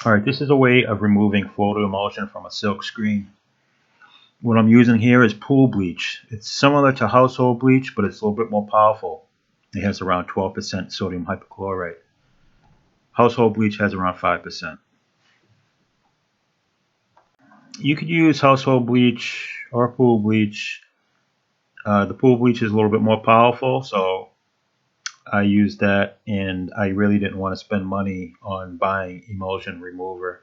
Alright, this is a way of removing photo emulsion from a silk screen. What I'm using here is pool bleach. It's similar to household bleach, but it's a little bit more powerful. It has around 12% sodium hypochlorite. Household bleach has around 5%. You could use household bleach or pool bleach. The pool bleach is a little bit more powerful, so I used that, and I really didn't want to spend money on buying emulsion remover.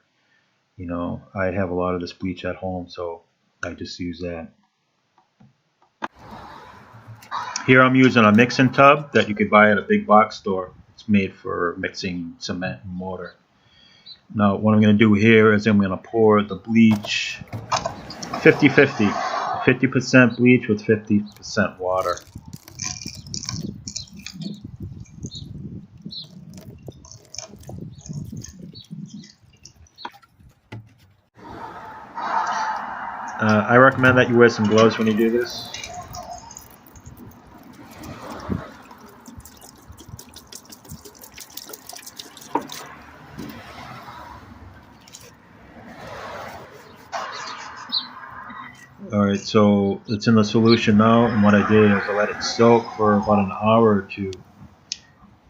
You know, I have a lot of this bleach at home, so I just use that. Here I'm using a mixing tub that you could buy at a big box store. It's made for mixing cement and mortar. Now what I'm going to do here is I'm going to pour the bleach 50-50. 50% bleach with 50% water. I recommend that you wear some gloves when you do this. Alright, so it's in the solution now, and what I did is I let it soak for about an hour or two,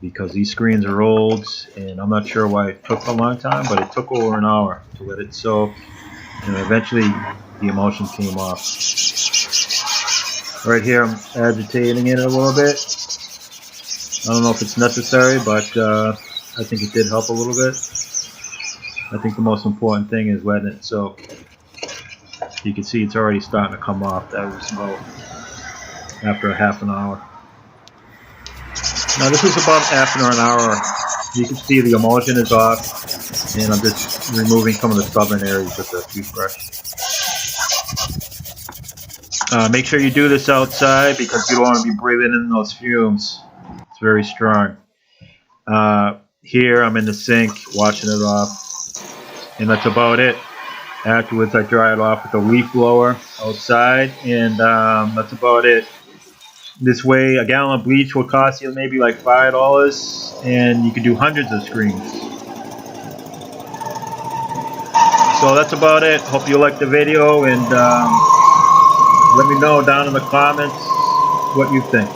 because these screens are old, and I'm not sure why it took a long time, but it took over an hour to let it soak, and eventually the emulsion came off. Right here I'm agitating it a little bit. I don't know if it's necessary, but I think it did help a little bit. I think the most important thing is letting it soak. You can see it's already starting to come off. That was about after a half an hour. Now this is about after an hour. You can see the emulsion is off, and I'm just removing some of the stubborn areas with the toothbrush. Make sure you do this outside because you don't want to be breathing in those fumes. It's very strong. Here I'm in the sink washing it off, and that's about it. Afterwards I dry it off with a leaf blower outside, and that's about it. This way a gallon of bleach will cost you maybe like $5, and you can do hundreds of screens. So that's about it. Hope you liked the video, and let me know down in the comments what you think.